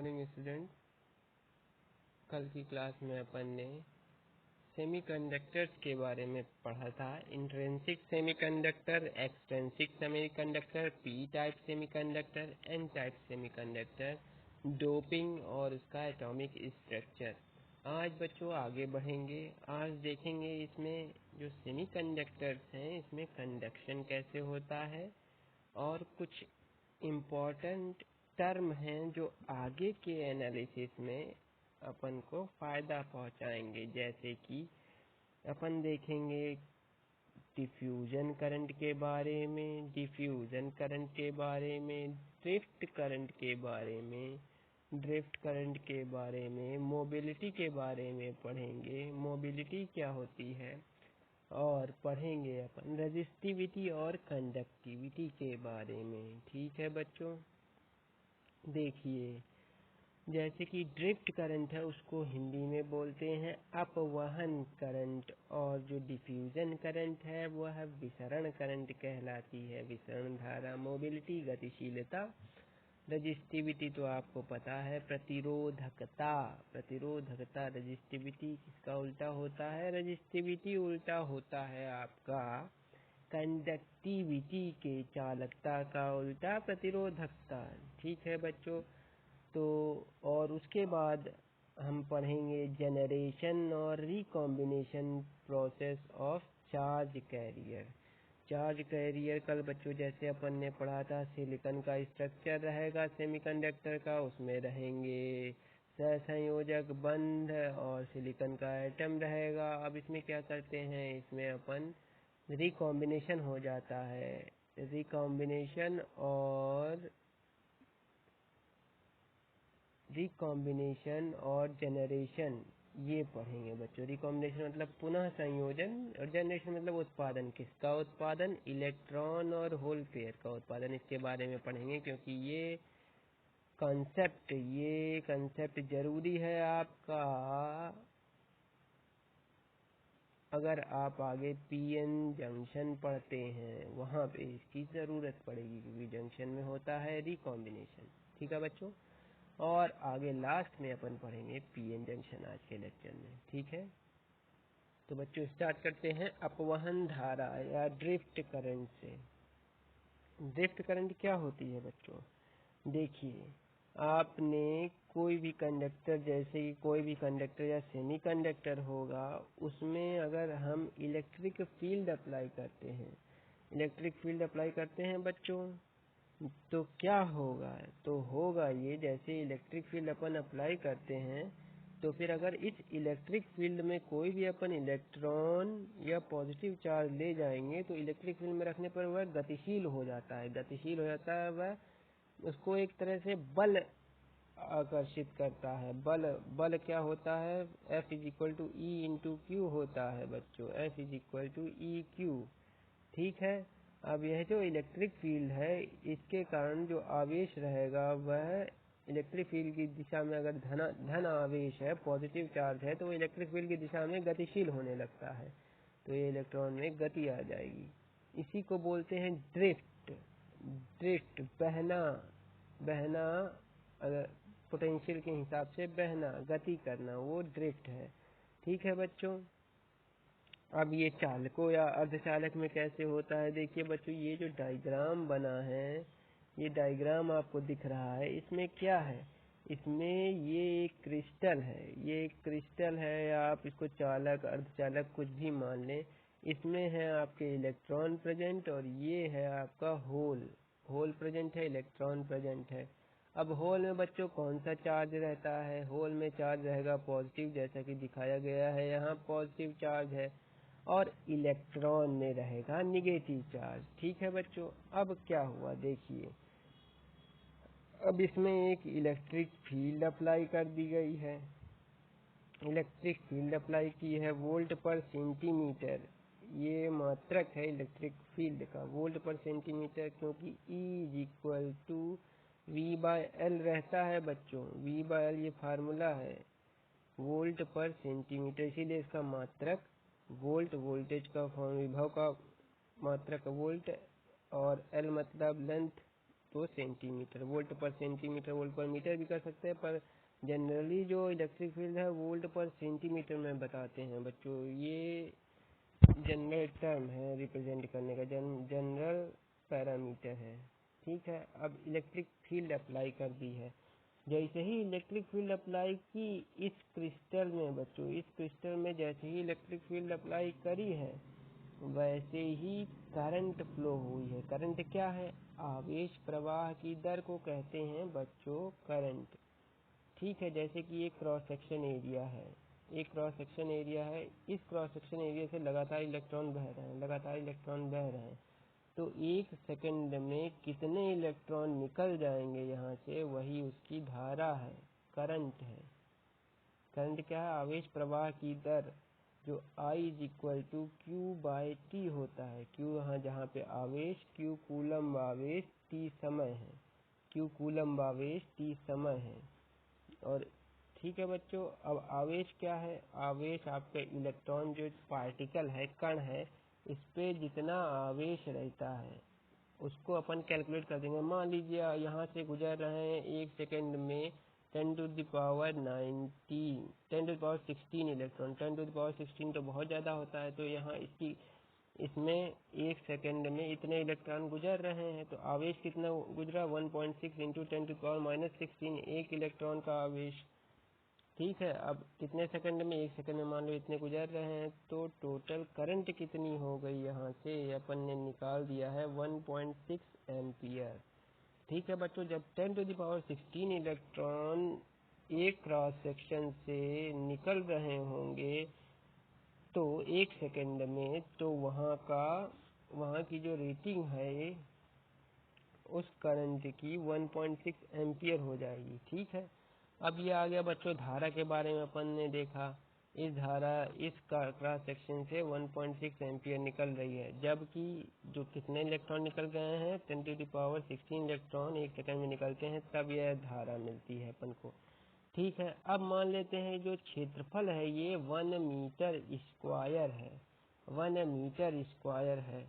Morning student. कल की class में अपन ने सेमीकंडक्टर्स के बारे में पढ़ा था। Intrinsic semiconductor, extrinsic semiconductor, P type semiconductor, N type semiconductor, doping और उसका एटॉमिक स्ट्रक्चर। आज बच्चों आगे बढ़ेंगे। आज देखेंगे इसमें जो सेमीकंडक्टर्स हैं इसमें कंडक्शन कैसे होता है और कुछ इम्पोर्टेंट टर्म हैं जो आगे के एनालिसिस में अपन को फायदा पहुंचाएंगे। जैसे कि अपन देखेंगे डिफ्यूजन करंट के बारे में, ड्रिफ्ट करंट के बारे में, मोबिलिटी के बारे में पढ़ेंगे, मोबिलिटी क्या होती है, और पढ़ेंगे अपन रेजिस्टिविटी और कंडक्टिविटी के बारे में। ठीक है बच्चों, देखिए जैसे कि ड्रिफ्ट करंट है उसको हिंदी में बोलते हैं अपवहन करंट, और जो डिफ्यूजन करंट है वह विसरण करंट कहलाती है, विसरण धारा। मोबिलिटी गतिशीलता, रेजिस्टिविटी तो आपको पता है प्रतिरोधकता, रेजिस्टिविटी किसका उल्टा होता है, रेजिस्टिविटी उल्टा होता है आपका कंडक्टिविटी के, चालकता का उल्टा प्रतिरोधकता। ठीक है बच्चों, तो और उसके बाद हम पढ़ेंगे जनरेशन और recombination process of charge carrier. कल बच्चों जैसे अपन ने पढ़ा था सिलिकॉन का स्ट्रक्चर रहेगा सेमीकंडक्टर का, उसमें रहेंगे सहसंयोजक बंध और सिलिकॉन का एटम रहेगा। अब इसमें क्या करते हैं, इसमें अपन रिकॉम्बिनेशन हो जाता है, रिकॉम्बिनेशन और जनरेशन ये पढ़ेंगे बच्चों। रिकॉम्बिनेशन मतलब पुनः संयोजन और जनरेशन मतलब उत्पादन। किसका उत्पादन, इलेक्ट्रॉन और होल पेयर का उत्पादन। इसके बारे में पढ़ेंगे क्योंकि ये कंसेप्ट जरूरी है आपका, अगर आप आगे पीएन जंक्शन पढ़ते हैं वहाँ पे इसकी ज़रूरत पड़ेगी, क्योंकि जंक्शन में होता है रिकॉम्बिनेशन। ठीक है बच्चों, और आगे लास्ट में अपन पढ़ेंगे पीएन जंक्शन आज के लेक्चर में। ठीक है, तो बच्चों स्टार्ट करते हैं अपवहन धारा या ड्रिफ्ट करंट से। ड्रिफ्ट करंट क्या होती है बच्चों, देखिए आपने कोई भी कंडक्टर, जैसे कि कोई भी कंडक्टर या सेमीकंडक्टर होगा, उसमें अगर हम इलेक्ट्रिक फील्ड अप्लाई करते हैं बच्चों, तो क्या होगा, तो होगा ये, जैसे इलेक्ट्रिक फील्ड अपन अप्लाई करते हैं तो फिर अगर इस इलेक्ट्रिक फील्ड में कोई भी अपन इलेक्ट्रॉन या पॉजिटिव चार्ज ले जाएंगे तो इलेक्ट्रिक फील्ड में रखने पर वह गतिशील हो जाता है, वह उसको एक तरह से बल आकर्षित करता है। बल क्या होता है, F=E/Q होता है बच्चों, F=E/Q। ठीक है, अब यह जो इलेक्ट्रिक फील्ड है इसके कारण जो आवेश रहेगा वह इलेक्ट्रिक फील्ड की दिशा में, अगर धन आवेश है, पॉजिटिव चार्ज है, तो इलेक्ट्रिक फील्ड की दिशा में गतिशील होने लगता है, तो ये इलेक्ट्रॉन में गति आ जाएगी। इसी को बोलते हैं ड्रिफ्ट, बहना, अगर पोटेंशियल के हिसाब से बहना, गति करना, वो ड्रिफ्ट है। ठीक है बच्चों, अब ये चालकों या अर्धचालक में कैसे होता है, देखिए बच्चों ये जो डायग्राम बना है, ये डायग्राम आपको दिख रहा है, इसमें क्या है, इसमें ये एक क्रिस्टल है, या आप इसको चालक अर्धचालक कुछ भी मान लें। इसमें है आपके इलेक्ट्रॉन प्रेजेंट और ये है आपका होल प्रेजेंट है, इलेक्ट्रॉन प्रेजेंट है। अब होल में बच्चों कौन सा चार्ज रहता है, होल में चार्ज रहेगा पॉजिटिव, जैसा कि दिखाया गया है यहाँ पॉजिटिव चार्ज है, और इलेक्ट्रॉन में रहेगा निगेटिव चार्ज। ठीक है बच्चों, अब क्या हुआ देखिए, अब इसमें एक इलेक्ट्रिक फील्ड अप्लाई कर दी गई है, वोल्ट पर सेंटीमीटर, ये मात्रक है इलेक्ट्रिक फील्ड का, वोल्ट पर सेंटीमीटर, क्योंकि E=V/L रहता है बच्चों, V/L ये फार्मूला है, वोल्ट पर सेंटीमीटर, इसीलिए इसका मात्रक वोल्ट, वोल्टेज का विभव का मात्रक वोल्ट, और L मतलब लेंथ तो सेंटीमीटर, वोल्ट पर सेंटीमीटर, वोल्ट पर मीटर भी कर सकते हैं, पर जनरली जो इलेक्ट्रिक फील्ड है वोल्ट पर सेंटीमीटर में बताते हैं बच्चों। ये जनरल टर्म है रिप्रेजेंट करने का, जनरल पैरामीटर है। ठीक है, अब इलेक्ट्रिक फील्ड अप्लाई कर दी है। जैसे ही इलेक्ट्रिक फील्ड अप्लाई की इस क्रिस्टल में बच्चों, इस क्रिस्टल में जैसे ही इलेक्ट्रिक फील्ड अप्लाई करी है वैसे ही करंट फ्लो हुई है। करंट क्या है? आवेश प्रवाह की दर को कहते हैं बच्चों करंट। ठीक है, जैसे कि एक क्रॉस सेक्शन एरिया है, एक क्रॉस सेक्शन एरिया है, इस क्रॉस सेक्शन एरिया से लगातार इलेक्ट्रॉन बह रहे हैं, लगातार इलेक्ट्रॉन बह रहे हैं, तो एक सेकंड में कितने इलेक्ट्रॉन निकल जाएंगे यहाँ से, वही उसकी धारा है, करंट है। करंट क्या है? आवेश प्रवाह की दर, जो I = Q/T होता है। Q यहाँ जहाँ पे आवेश, Q कूलम्ब आवेश, T समय है, Q कूलम्ब आवेश, T समय है। और ठीक है बच्चों, अब आवेश क्या है? आवेश आपका इलेक्ट्रॉन जो पार्टिकल है, कण है, इस पे जितना आवेश रहता है उसको अपन कैलकुलेट कर देंगे। मान लीजिए यहाँ से गुजर रहे हैं एक सेकंड में 10⁻16 इलेक्ट्रॉन। 10⁻16 तो बहुत ज़्यादा होता है, तो यहाँ इसमें एक सेकंड में इतने इलेक्ट्रॉन गुजर रहे हैं, तो आवेश कितना गुजरा? 1.6 × 10⁻16, एक इलेक्ट्रॉन का आवेश। ठीक है, अब कितने सेकंड में? एक सेकंड में मान लो इतने गुजर रहे हैं, तो टोटल करंट कितनी हो गई यहाँ से अपन ने निकाल दिया है 1.6 एम्पियर। ठीक है बच्चों, जब 10⁻16 इलेक्ट्रॉन एक क्रॉस सेक्शन से निकल रहे होंगे तो एक सेकंड में, तो वहाँ की जो रेटिंग है उस करंट की 1.6 एम्पियर हो जाएगी। ठीक है, अब ये आ गया बच्चों धारा के बारे में। अपन ने देखा इस धारा इस क्रॉस सेक्शन से 1.6 एम्पियर निकल रही है, जबकि जो कितने इलेक्ट्रॉन निकल गए हैं? 10⁻16 इलेक्ट्रॉन एक सेकंड में निकलते हैं, तब यह धारा मिलती है अपन को। ठीक है, अब मान लेते हैं जो क्षेत्रफल है ये 1 मीटर स्क्वायर है, 1 मीटर स्क्वायर है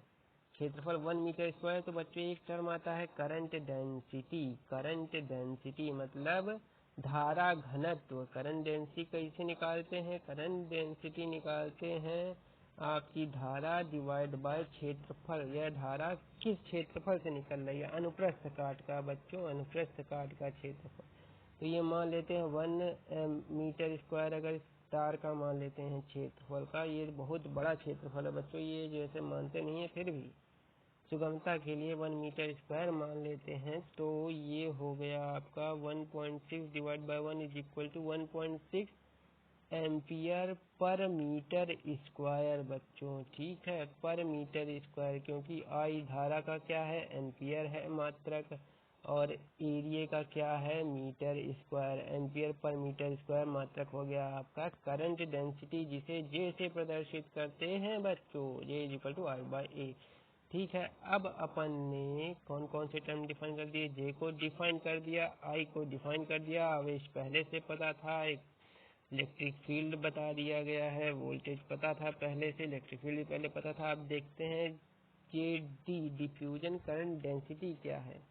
क्षेत्रफल, 1 मीटर स्क्वायर। तो बच्चों एक टर्म आता है करंट डेंसिटी। करंट डेंसिटी मतलब धारा घनत्व। करंट डेंसिटी कैसे निकालते हैं? करंट डेंसिटी निकालते हैं आपकी धारा डिवाइड बाय क्षेत्रफल। यह धारा किस क्षेत्रफल से निकल रही है? अनुप्रस्थ काट का बच्चों, अनुप्रस्थ काट का क्षेत्रफल। तो ये मान लेते हैं 1 मीटर स्क्वायर, अगर तार का मान लेते हैं क्षेत्रफल का। ये बहुत बड़ा क्षेत्रफल है बच्चों, ये जैसे मानते नहीं है फिर भी सुगमता के लिए 1 मीटर स्क्वायर मान लेते हैं। तो ये हो गया आपका 1.6 divide by 1 = 1.6 ampere per metre square बच्चों। ठीक है, पर मीटर स्क्वायर, क्योंकि आई धारा का क्या है? एम्पियर है मात्रक, और एरिया का क्या है? Metre square. Ampere per metre square मात्रक हो गया आपका करंट डेंसिटी, जिसे जे से प्रदर्शित करते हैं बच्चों, J = I/A। ठीक है, अब अपन ने कौन कौन से टर्म डिफाइन कर दिए? जे को डिफाइन कर दिया, आई को डिफाइन कर दिया, आवेश पहले से पता था, एक इलेक्ट्रिक फील्ड बता दिया गया है, वोल्टेज पता था पहले से, इलेक्ट्रिक फील्ड भी पहले पता था। अब देखते हैं जेडी, डिफ्यूजन करंट डेंसिटी क्या है।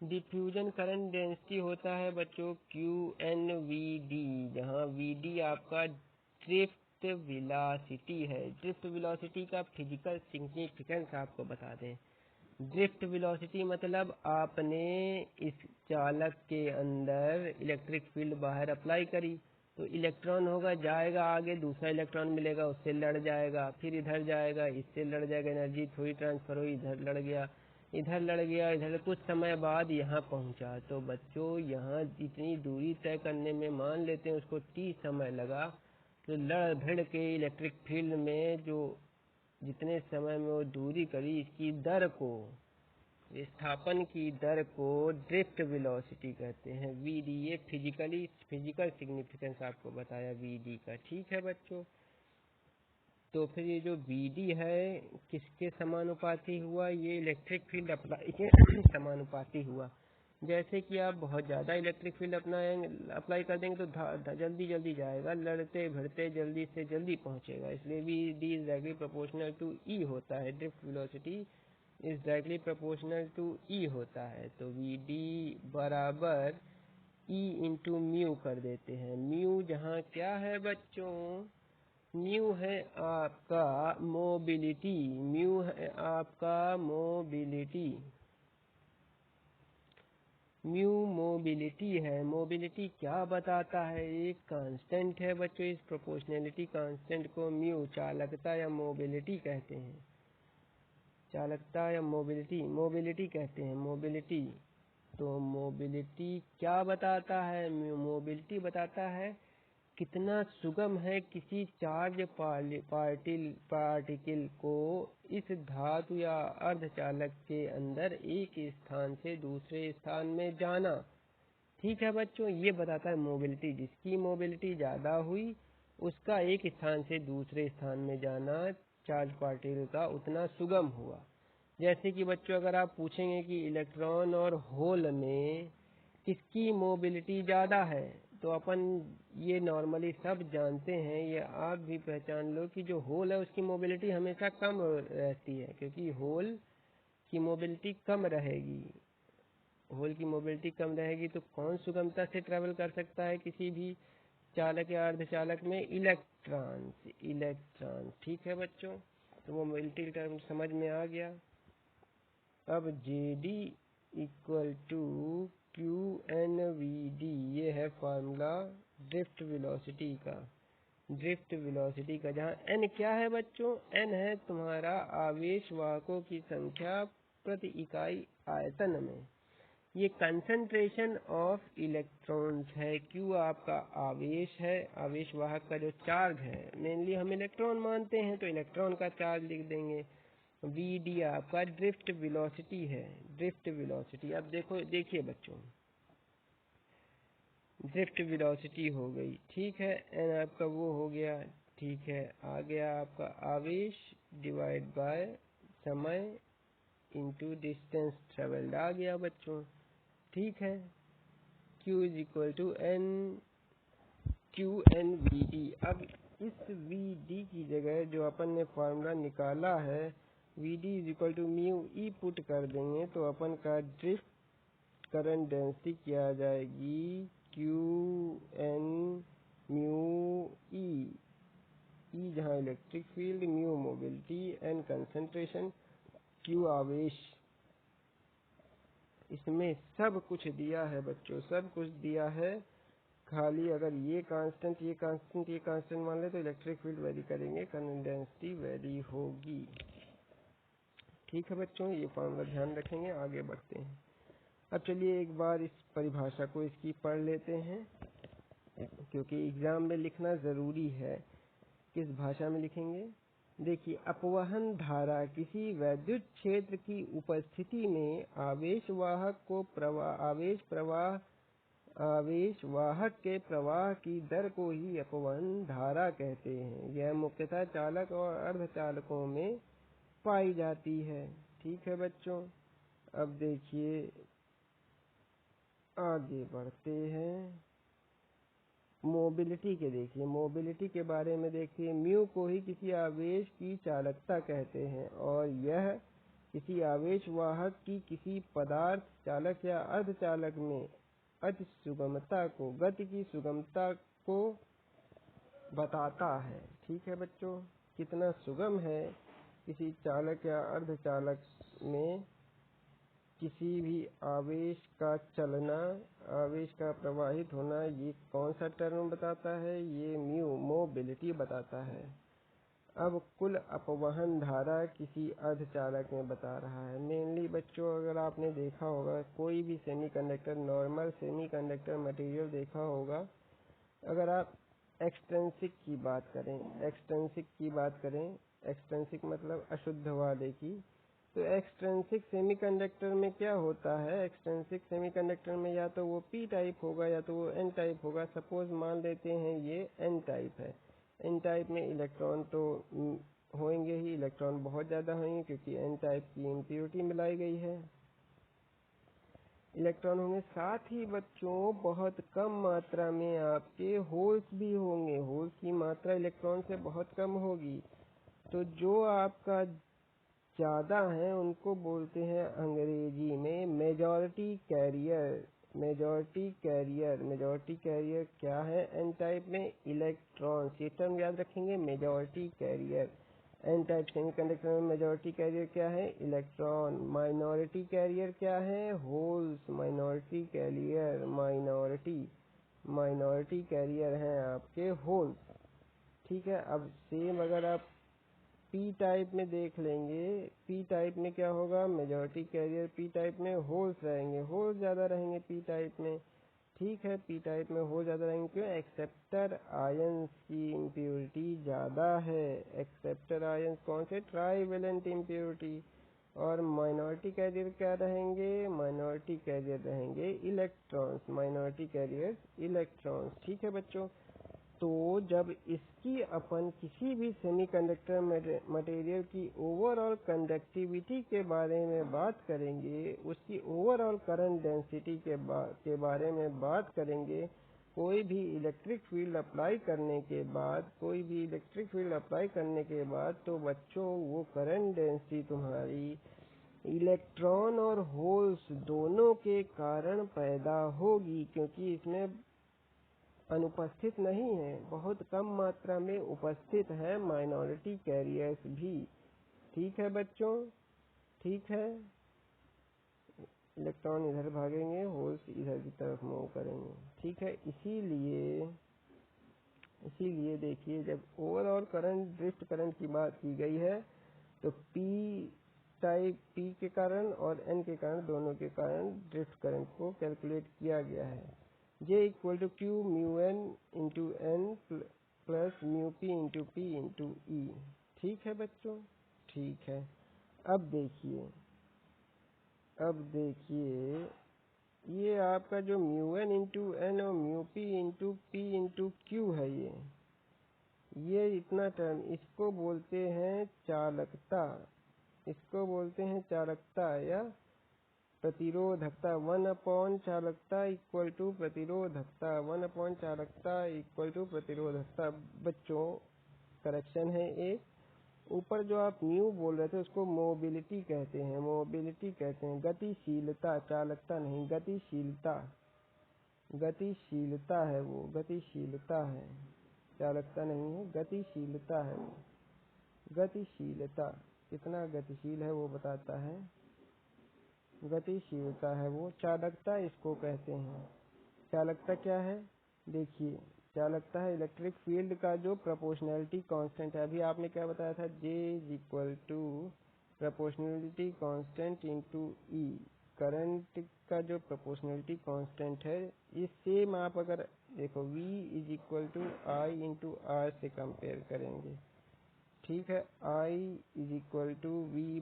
डिफ्यूजन करंट डेंसिटी होता है बच्चों QNVD, जहाँ VD आपका ड्रिफ्ट वेलोसिटी है। ड्रिफ्ट वेलोसिटी का फिजिकल सिग्निफिकेंस आपको बता दें। ड्रिफ्ट वेलोसिटी मतलब आपने इस चालक के अंदर इलेक्ट्रिक फील्ड बाहर अप्लाई करी, तो इलेक्ट्रॉन होगा, जाएगा आगे, दूसरा इलेक्ट्रॉन मिलेगा, उससे लड़ जाएगा, फिर इधर जाएगा, इससे लड़ जाएगा, एनर्जी थोड़ी ट्रांसफर हुई, इधर लड़ गया, इधर लड़ गया, इधर कुछ समय बाद यहाँ पहुँचा। तो बच्चों यहाँ जितनी दूरी तय करने में मान लेते हैं उसको T समय लगा, तो लड़ भिड़ के इलेक्ट्रिक फील्ड में जो जितने समय में वो दूरी करी, इसकी दर को, विस्थापन की दर को ड्रिफ्ट वेलोसिटी कहते हैं, VD। ये फिजिकल सिग्निफिकेंस आपको बताया VD का। ठीक है बच्चों, तो फिर ये जो VD है किसके समानुपाती हुआ? ये इलेक्ट्रिक फील्ड अप्लाई के समानुपाती हुआ। जैसे कि आप बहुत ज़्यादा इलेक्ट्रिक फील्ड अप्लाई कर देंगे तो जल्दी जल्दी जाएगा, लड़ते भिड़ते जल्दी से जल्दी पहुंचेगा, इसलिए VD = प्रोपोर्शनल टू E होता है drift velocity is directly proportional to E होता है। तो वी डी बराबर ई इंटू म्यू कर देते हैं। म्यू जहाँ क्या है बच्चों, म्यू है आपका मोबिलिटी, म्यू है आपका मोबिलिटी, म्यू मोबिलिटी है। मोबिलिटी क्या बताता है, एक कांस्टेंट है बच्चों। इस प्रोपोर्शनैलिटी कांस्टेंट को म्यू चालकता या मोबिलिटी कहते हैं, चालकता या मोबिलिटी कहते हैं, मोबिलिटी। तो मोबिलिटी क्या बताता है, मोबिलिटी बताता है कितना सुगम है किसी चार्ज पार्टिकल को इस धातु या अर्धचालक के अंदर एक स्थान से दूसरे स्थान में जाना। ठीक है बच्चों, ये बताता है मोबिलिटी। जिसकी मोबिलिटी ज़्यादा हुई उसका एक स्थान से दूसरे स्थान में जाना चार्ज पार्टिकल का उतना सुगम हुआ। जैसे कि बच्चों अगर आप पूछेंगे कि इलेक्ट्रॉन और होल में किसकी मोबिलिटी ज़्यादा है, तो अपन ये नॉर्मली सब जानते हैं, ये आप भी पहचान लो कि जो होल है उसकी मोबिलिटी हमेशा कम रहती है, क्योंकि होल की मोबिलिटी कम रहेगी। होल की मोबिलिटी कम रहेगी तो कौन सुगमता से ट्रेवल कर सकता है किसी भी चालक या अर्धचालक में, इलेक्ट्रॉन्स, इलेक्ट्रॉन। ठीक है बच्चों, तो मोबिलिटी टर्म समझ में आ गया। अब J D equal to Q N V D, ये है फार्मूला ड्रिफ्ट वेलोसिटी का, ड्रिफ्ट वेलोसिटी का, जहाँ एन क्या है बच्चों, एन है तुम्हारा आवेश वाहकों की संख्या प्रति इकाई आयतन में। ये कंसंट्रेशन ऑफ इलेक्ट्रॉन्स है। क्यू आपका आवेश है, आवेश वाहक का जो चार्ज है, मेनली हम इलेक्ट्रॉन मानते हैं तो इलेक्ट्रॉन का चार्ज लिख देंगे। वी डी आपका ड्रिफ्ट वेलोसिटी है, ड्रिफ्ट वेलोसिटी। अब देखिए बच्चों, ड्रिफ्ट वेलोसिटी हो गई, ठीक है, एन आपका वो हो गया, ठीक है। आ गया आपका आवेश डिवाइड बाय समय इंटू डिस्टेंस ट्रेवल्ड, आ गया बच्चों, ठीक है। Q is equal to N, Q N V D. अब इस वी डी की जगह जो अपन ने फार्मूला निकाला है, V D is equal to mu E put कर देंगे तो अपन का ड्रिफ्ट करंट डेंसिटी क्या आ जाएगी, Q N mu E, E जहाँ electric field, mu mobility, N concentration, Q आवेश। इसमें सब कुछ दिया है बच्चों, सब कुछ दिया है। खाली अगर ये कांस्टेंट ये कांस्टेंट ये कांस्टेंट मान ले तो इलेक्ट्रिक फील्ड वेरी करेंगे, करंट डेंसिटी वेरी होगी। ठीक है बच्चों, ये फॉर्मूला ध्यान रखेंगे, आगे बढ़ते हैं। अब चलिए एक बार इस परिभाषा को इसकी पढ़ लेते हैं, क्योंकि एग्जाम में लिखना जरूरी है। किस भाषा में लिखेंगे, देखिए, अपवहन धारा किसी वैद्युत क्षेत्र की उपस्थिति में आवेश वाहक को आवेश वाहक के प्रवाह की दर को ही अपवहन धारा कहते हैं। यह मुख्यतः चालक और अर्धचालकों में पाई जाती है। ठीक है बच्चों, अब देखिए आगे बढ़ते हैं, मोबिलिटी के देखिए, मोबिलिटी के बारे में देखिए। म्यू को ही किसी आवेश की चालकता कहते हैं और यह किसी आवेश वाहक की किसी पदार्थ चालक या अर्धचालक में अति सुगमता को, गति की सुगमता को बताता है। ठीक है बच्चों, कितना सुगम है किसी चालक या अर्धचालक में किसी भी आवेश का चलना, आवेश का प्रवाहित होना, ये कौन सा टर्म बताता है, ये म्यू मोबिलिटी बताता है। अब कुल अपवहन धारा किसी अर्धचालक में बता रहा है। मेनली बच्चों अगर आपने देखा होगा कोई भी सेमीकंडक्टर, नॉर्मल सेमीकंडक्टर मटेरियल देखा होगा, अगर आप एक्सट्रिंसिक की बात करें, एक्सट्रिंसिक मतलब अशुद्ध वाले की, तो एक्सट्रिंसिक सेमीकंडक्टर में क्या होता है, एक्सट्रिंसिक सेमीकंडक्टर में या तो वो पी टाइप होगा या तो वो एन टाइप होगा। सपोज मान लेते हैं ये एन टाइप है, एन टाइप में इलेक्ट्रॉन तो होंगे ही, इलेक्ट्रॉन बहुत ज़्यादा होंगे क्योंकि एन टाइप की इम्प्योरिटी मिलाई गई है, इलेक्ट्रॉन होंगे। साथ ही बच्चों बहुत कम मात्रा में आपके होल्स भी होंगे, होल्स की मात्रा इलेक्ट्रॉन से बहुत कम होगी। तो जो आपका ज़्यादा हैं उनको बोलते हैं अंग्रेजी में मेजॉरिटी कैरियर। मेजॉरिटी कैरियर क्या है? एन टाइप में इलेक्ट्रॉन्स, ये टर्म याद रखेंगे, majority carrier. N type semiconductor में मेजॉरिटी कैरियर क्या है? इलेक्ट्रॉन। माइनॉरिटी कैरियर क्या है? Holes. Minority carrier minority carrier हैं आपके होल्स। ठीक है। अब सेम अगर आप पी टाइप में देख लेंगे, पी टाइप में क्या होगा? मेजॉरिटी कैरियर पी टाइप में होल्स रहेंगे, होल्स ज़्यादा रहेंगे पी टाइप में। ठीक है, पी टाइप में होल ज़्यादा रहेंगे, क्यों? एक्सेप्टर आयंस की इम्प्योरिटी ज़्यादा है। एक्सेप्टर आयंस कौन से? Trivalent impurity. और माइनॉरिटी कैरियर क्या रहेंगे? माइनॉरिटी कैरियर रहेंगे इलेक्ट्रॉन्स। Minority carrier electrons. ठीक है बच्चों। तो जब इसकी अपन किसी भी सेमीकंडक्टर मटेरियल की ओवरऑल कंडक्टिविटी के बारे में बात करेंगे, उसकी ओवरऑल करंट डेंसिटी के बारे में बात करेंगे, कोई भी इलेक्ट्रिक फील्ड अप्लाई करने के बाद तो बच्चों वो करंट डेंसिटी तुम्हारी इलेक्ट्रॉन और होल्स दोनों के कारण पैदा होगी, क्योंकि इसमें अनुपस्थित नहीं है, बहुत कम मात्रा में उपस्थित है माइनॉरिटी कैरियर्स भी। ठीक है बच्चों, ठीक है। इलेक्ट्रॉन इधर भागेंगे, होल्स इधर की तरफ मूव करेंगे। ठीक है। इसीलिए देखिए, जब ओवरऑल करंट, ड्रिफ्ट करंट की बात की गई है तो पी टाइप, पी के कारण और एन के कारण, दोनों के कारण ड्रिफ्ट करंट को कैलकुलेट किया गया है। J equal to Q mu N into N plus mu P into P into E. ठीक है बच्चों, ठीक है। अब देखिए ये आपका जो म्यू एन इंटू एन और म्यू पी इंटू क्यू है, ये इतना टर्म, इसको बोलते हैं चालकता या प्रतिरोधकता। 1 चालकता इक्वल टू प्रतिरोधकता। 1 चालकता इक्वल टू प्रतिरोधकता। बच्चों करेक्शन है एक, ऊपर जो आप म्यू बोल रहे थे उसको मोबिलिटी कहते हैं, गतिशीलता, चालकता नहीं, गतिशीलता है वो, गतिशीलता है, चालकता नहीं है, गतिशीलता है वो। गतिशीलता कितना गतिशील है वो बताता है, गतिशीलता है वो। चालकता इसको कहते हैं। चालकता क्या है? देखिए, चालकता है इलेक्ट्रिक फील्ड का जो प्रोपोर्शनैलिटी कांस्टेंट है। अभी आपने क्या बताया था? J is equal to proportionality constant into E. Current का जो प्रोपोर्शनैलिटी कांस्टेंट है, इस सेम आप अगर देखो V is equal to I into R से कंपेयर करेंगे। ठीक है, I is equal to V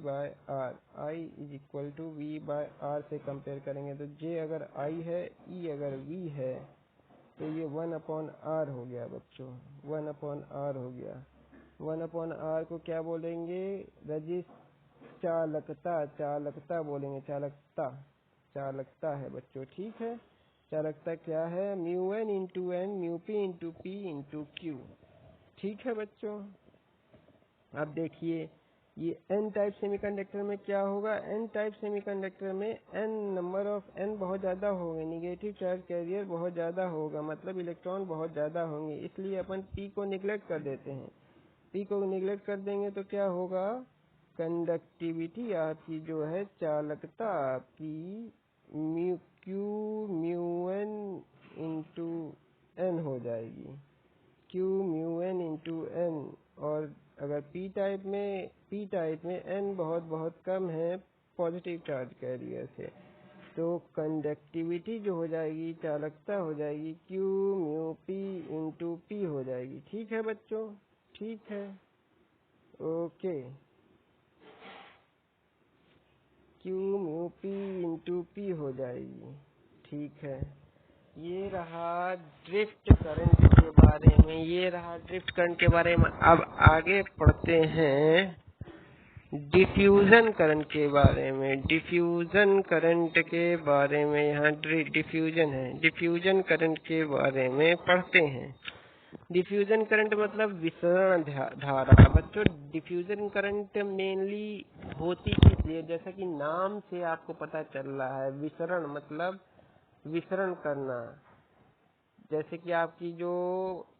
by R, से कंपेयर करेंगे तो J अगर I है, E अगर V है, तो ये 1/r हो गया बच्चों, 1/r हो गया। 1/r को क्या बोलेंगे? चालकता बोलेंगे, चालकता है बच्चों। ठीक है, चालकता क्या है? Mu N into N mu P into Q. ठीक है बच्चों। अब देखिए ये एन टाइप सेमीकंडक्टर में क्या होगा? एन टाइप सेमीकंडक्टर में नंबर ऑफ एन बहुत ज़्यादा होंगे, निगेटिव चार्ज कैरियर बहुत ज़्यादा होगा, मतलब इलेक्ट्रॉन बहुत ज़्यादा होंगे, इसलिए अपन पी को निगलेक्ट कर देते हैं। पी को निगलेक्ट कर देंगे तो क्या होगा? कंडक्टिविटी आपकी जो है, चालकता आपकी म्यू एन इंटू एन हो जाएगी, Q mu N into N. और अगर पी टाइप में एन बहुत कम है पॉजिटिव चार्ज कैरियर से, तो कंडक्टिविटी जो हो जाएगी, चालकता हो जाएगी, Q mu P into P हो जाएगी। ठीक है बच्चों, ठीक है, okay. Q mu P into P हो जाएगी। ठीक है, ये रहा ड्रिफ्ट करंट के बारे में। अब आगे पढ़ते हैं डिफ्यूजन करंट के बारे में। डिफ्यूजन करंट के बारे में, यहाँ डिफ्यूजन है, डिफ्यूजन करंट के बारे में पढ़ते हैं। डिफ्यूजन करंट मतलब विसरण धारा। बच्चों डिफ्यूजन करंट मेनली होती किस लिए, जैसा कि नाम से आपको पता चल रहा है, विसरण मतलब विसरण करना। जैसे कि आपकी जो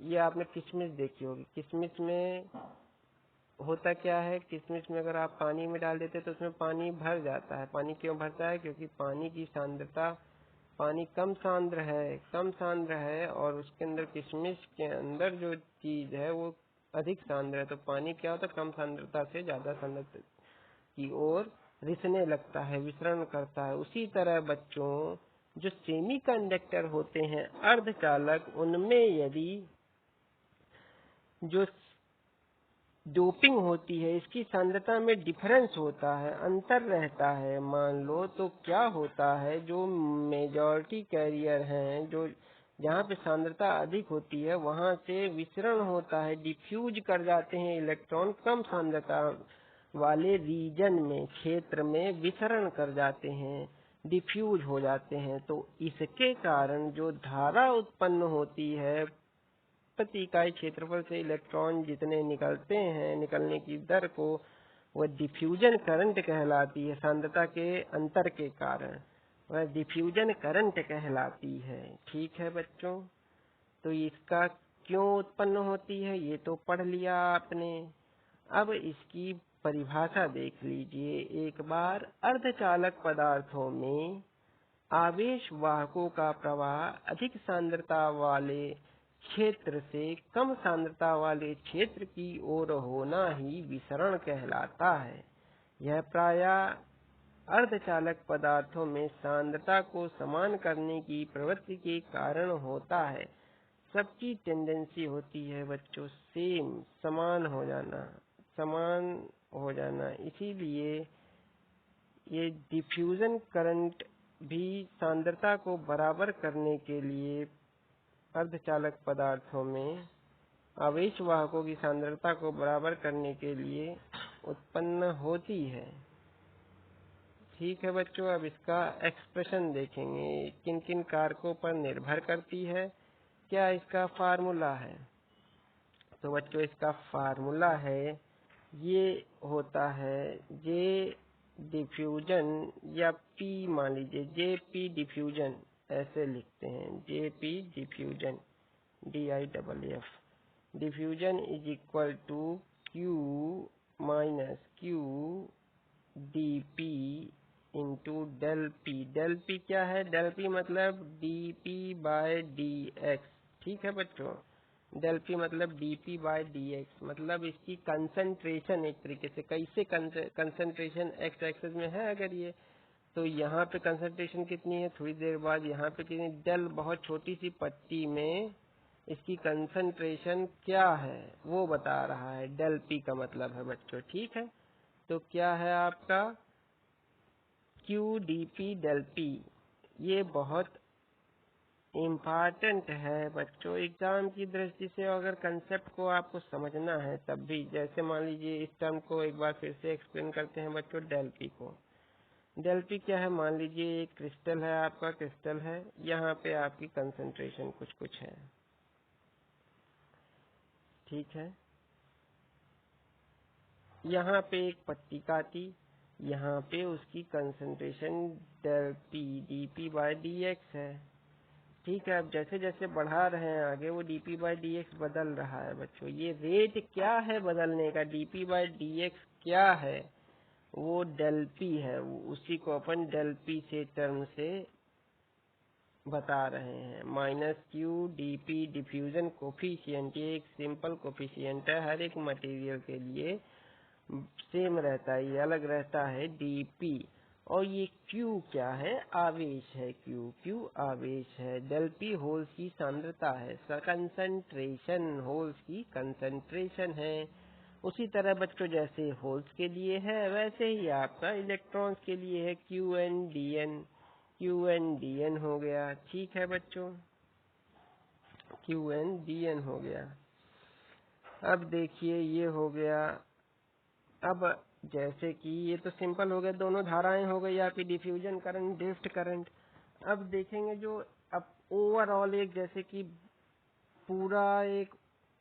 ये आपने किशमिश देखी होगी, किशमिश में होता क्या है, किशमिश में अगर आप पानी में डाल देते तो उसमें पानी भर जाता है। पानी क्यों भरता है? क्योंकि पानी की सांद्रता, पानी कम सांद्र है और उसके अंदर किशमिश के अंदर जो चीज है वो अधिक सांद्र है। तो पानी क्या होता है, कम सांद्रता से ज्यादा सांद्रता की ओर रिसने लगता है, विसरण करता है। उसी तरह बच्चों जो सेमीकंडक्टर होते हैं, अर्धचालक, उनमें यदि जो डोपिंग होती है, इसकी सांद्रता में डिफरेंस होता है, अंतर रहता है मान लो, तो क्या होता है, जो मेजॉरिटी कैरियर हैं, जो जहाँ पे सांद्रता अधिक होती है वहां से विसरण होता है, डिफ्यूज कर जाते हैं इलेक्ट्रॉन, कम सांद्रता वाले रीजन में, क्षेत्र में विसरण कर जाते हैं, डिफ्यूज हो जाते हैं। तो इसके कारण जो धारा उत्पन्न होती है, प्रति इकाई क्षेत्रफल से इलेक्ट्रॉन जितने निकलते हैं, निकलने की दर को वह डिफ्यूजन करंट कहलाती है। सांद्रता के अंतर के कारण वह डिफ्यूजन करंट कहलाती है। ठीक है बच्चों, तो इसका क्यों उत्पन्न होती है ये तो पढ़ लिया आपने। अब इसकी परिभाषा देख लीजिए एक बार। अर्धचालक पदार्थों में आवेश वाहकों का प्रवाह अधिक सांद्रता वाले क्षेत्र से कम सांद्रता वाले क्षेत्र की ओर होना ही विसरण कहलाता है। यह प्रायः अर्धचालक पदार्थों में सांद्रता को समान करने की प्रवृत्ति के कारण होता है। सबकी टेंडेंसी होती है बच्चों सेम, समान हो जाना। इसीलिए ये डिफ्यूजन करंट भी सांद्रता को बराबर करने के लिए अर्धचालक पदार्थों में आवेश वाहकों की सांद्रता को बराबर करने के लिए उत्पन्न होती है। ठीक है बच्चों, अब इसका एक्सप्रेशन देखेंगे, किन किन कारकों पर निर्भर करती है, क्या इसका फार्मूला है। तो बच्चों इसका फार्मूला है, ये होता है जे डिफ्यूजन, या पी मान लीजिए, जे पी डिफ्यूजन ऐसे लिखते हैं, J P diffusion, DIFF diffusion is equal to Q minus Q D P into del P. Del P क्या है? डेल पी मतलब dp/dx। ठीक है बच्चों, डेल पी मतलब dp/dx, मतलब इसकी कंसंट्रेशन, एक तरीके से कैसे कंसंट्रेशन एक्स एक्सिस में है अगर ये, तो यहाँ पे कंसंट्रेशन कितनी है, थोड़ी देर बाद यहाँ पे कितनी, डेल बहुत छोटी सी पट्टी में इसकी कंसंट्रेशन क्या है वो बता रहा है, डेल पी का मतलब है बच्चों। ठीक है, तो क्या है आपका QdP डेल पी। ये बहुत इम्पॉर्टेंट है बच्चों एग्जाम की दृष्टि से। अगर कंसेप्ट को आपको समझना है तब भी, जैसे मान लीजिए इस टर्म को एक बार फिर से एक्सप्लेन करते हैं बच्चों, डेल पी को। डेल पी क्या है? मान लीजिए एक क्रिस्टल है, आपका क्रिस्टल है, यहाँ पे आपकी कंसंट्रेशन कुछ है। ठीक है, यहाँ पे एक पट्टी काटी, यहाँ पे उसकी कंसंट्रेशन डेल पी dp/dx है। ठीक है, अब जैसे जैसे बढ़ा रहे हैं आगे, वो dp/dx बदल रहा है बच्चों। ये रेट क्या है बदलने का, dp/dx क्या है, वो डेल पी है, उसी को अपन डेल पी से टर्म से बता रहे हैं। -q/dp डिफ्यूजन कोफिशिएंट, ये एक सिंपल कोफिशिएंट है, हर एक मटेरियल के लिए सेम रहता है, ये अलग रहता है dp। और ये Q क्या है? आवेश है। Q आवेश है। डेल पी होल्स की सांद्रता है, कंसंट्रेशन, होल्स की कंसंट्रेशन है। उसी तरह बच्चों जैसे होल्स के लिए है वैसे ही आपका इलेक्ट्रॉन्स के लिए है, QN हो गया। ठीक है बच्चों, QN हो गया। अब देखिए ये हो गया। अब जैसे कि ये तो सिंपल हो गया, दोनों धाराएं हो गई आपकी, डिफ्यूजन करंट, ड्रिफ्ट करंट। अब देखेंगे जो अब ओवरऑल एक, जैसे कि पूरा एक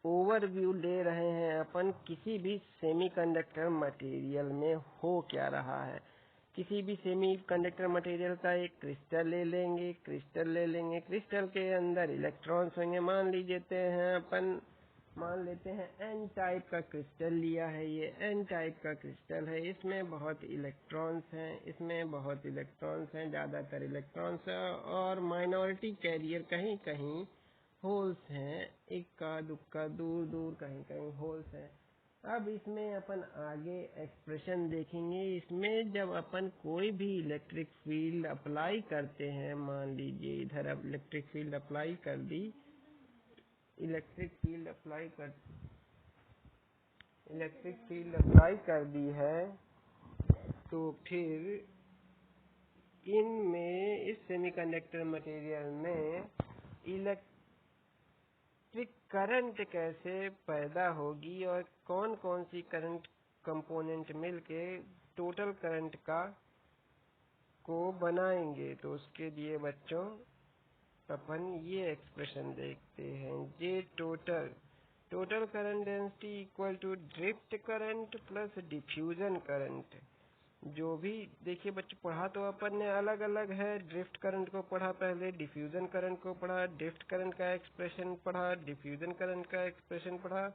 ओवरव्यू ले रहे हैं अपन किसी भी सेमीकंडक्टर मटेरियल में हो क्या रहा है। किसी भी सेमीकंडक्टर मटेरियल का एक क्रिस्टल ले लेंगे, क्रिस्टल के अंदर इलेक्ट्रॉन्स होंगे। मान लेते हैं एन टाइप का क्रिस्टल लिया है। ये एन टाइप का क्रिस्टल है, इसमें बहुत इलेक्ट्रॉन्स हैं, ज़्यादातर इलेक्ट्रॉन्स हैं और माइनॉरिटी कैरियर कहीं कहीं होल्स हैं, इक्का दुक्का दूर दूर कहीं कहीं होल्स हैं। अब इसमें अपन आगे एक्सप्रेशन देखेंगे। इसमें जब अपन कोई भी इलेक्ट्रिक फील्ड अप्लाई करते हैं, मान लीजिए इधर अब इलेक्ट्रिक फील्ड अप्लाई कर दी, है, तो फिर इनमें इस सेमीकंडक्टर मटेरियल में इलेक्ट्रिक करंट कैसे पैदा होगी और कौन कौन सी करंट कंपोनेंट मिलके टोटल करंट को बनाएंगे। तो उसके लिए बच्चों अपन ये एक्सप्रेशन देखते हैं। J total current density equal to drift current plus diffusion current. जो भी देखिए बच्चों, पढ़ा तो अपन ने अलग अलग है। ड्रिफ्ट करंट को पढ़ा पहले, डिफ्यूजन करंट को पढ़ा, ड्रिफ्ट करंट का एक्सप्रेशन पढ़ा, डिफ्यूजन करंट का एक्सप्रेशन पढ़ा।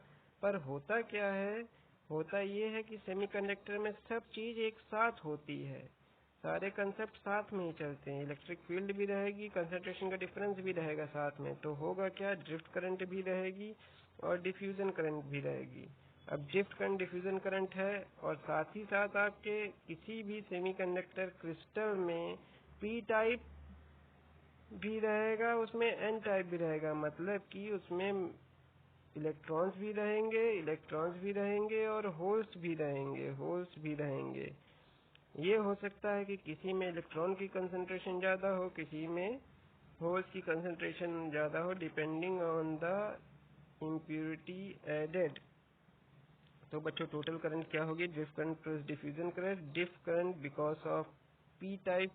पर होता क्या है, होता ये है कि सेमीकंडक्टर में सब चीज एक साथ होती है, सारे कंसेप्ट साथ में ही चलते हैं। इलेक्ट्रिक फील्ड भी रहेगी, कंसंट्रेशन का डिफरेंस भी रहेगा साथ में, तो होगा क्या, ड्रिफ्ट करंट भी रहेगी और डिफ्यूजन करंट भी रहेगी। अब ड्रिफ्ट करंट डिफ्यूजन करंट है और साथ ही साथ आपके किसी भी सेमीकंडक्टर क्रिस्टल में पी टाइप भी रहेगा, उसमें एन टाइप भी रहेगा। मतलब कि उसमें इलेक्ट्रॉन्स भी रहेंगे और होल्स भी रहेंगे। ये हो सकता है कि किसी में इलेक्ट्रॉन की कंसंट्रेशन ज़्यादा हो, किसी में होल्स की कंसंट्रेशन ज़्यादा हो, depending on the impurity added. तो बच्चों टोटल करंट क्या होगी, drift current plus diffusion current. Drift current because of P type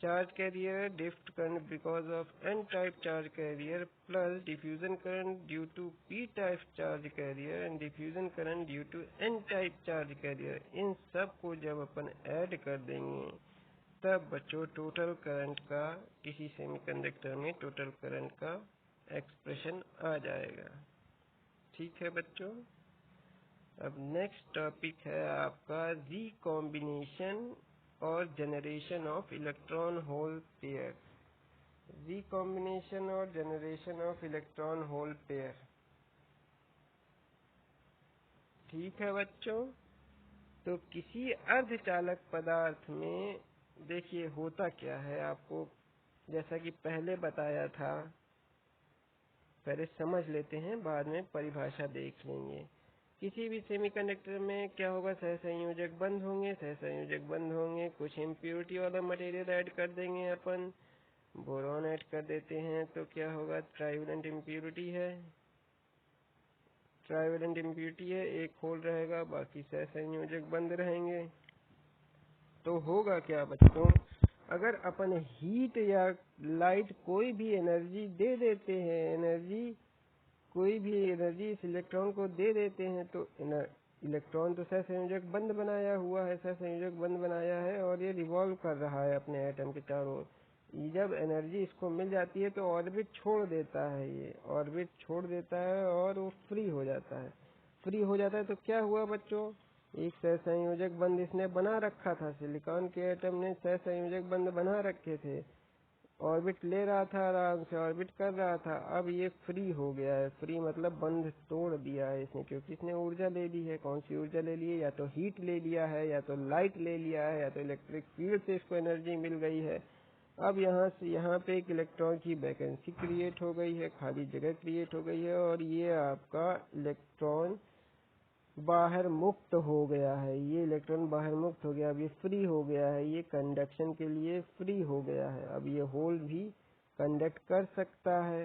charge carrier, drift current because of N type charge carrier plus diffusion current due to P type charge carrier and diffusion current due to N type charge carrier. इन सब को जब अपन add कर देंगे तब बच्चों total current का, किसी सेमीकंडक्टर में टोटल करंट का एक्सप्रेशन आ जाएगा। ठीक है बच्चों। अब नेक्स्ट टॉपिक है आपका रिकॉम्बिनेशन और generation of electron hole pair. Recombination और generation of electron hole pair. ठीक है बच्चों। तो किसी अर्धचालक पदार्थ में देखिए होता क्या है, आपको जैसा कि पहले बताया था, पहले समझ लेते हैं, बाद में परिभाषा देख लेंगे। किसी भी सेमीकंडक्टर में क्या होगा, सहसंयोजक बंद होंगे, कुछ इम्प्योरिटी वाला मटेरियल ऐड कर देंगे अपन, बोरॉन ऐड कर देते हैं, तो क्या होगा, ट्राइवेलेंट इम्प्योरिटी है, एक होल रहेगा, बाकी सहसंयोजक बंद रहेंगे। तो होगा क्या बच्चों, अगर अपन हीट या लाइट कोई भी एनर्जी दे देते हैं, कोई भी एनर्जी इस इलेक्ट्रॉन को दे देते हैं, तो इलेक्ट्रॉन तो सहसंयोजक बंद बनाया है और ये रिवॉल्व कर रहा है अपने एटम के चारों ओर। जब एनर्जी इसको मिल जाती है तो ऑर्बिट छोड़ देता है और वो फ्री हो जाता है। तो क्या हुआ बच्चों, एक सहसंयोजक बंद इसने बना रखा था, सिलिकॉन के एटम ने सहसंयोजक बंद बना रखे थे, ऑर्बिट ले रहा था, आराम से ऑर्बिट कर रहा था। अब ये फ्री हो गया है, फ्री मतलब बंध तोड़ दिया है इसने, क्योंकि इसने ऊर्जा ले ली है। कौन सी ऊर्जा ले ली है, या तो हीट ले लिया है, या तो लाइट ले लिया है, या तो इलेक्ट्रिक फील्ड से इसको एनर्जी मिल गई है। अब यहाँ पे एक इलेक्ट्रॉन की वैकेंसी क्रिएट हो गई है, खाली जगह क्रिएट हो गई है, और ये आपका इलेक्ट्रॉन बाहर मुक्त हो गया है। अब ये फ्री हो गया है, ये कंडक्शन के लिए फ्री हो गया है। अब ये होल भी कंडक्ट कर सकता है,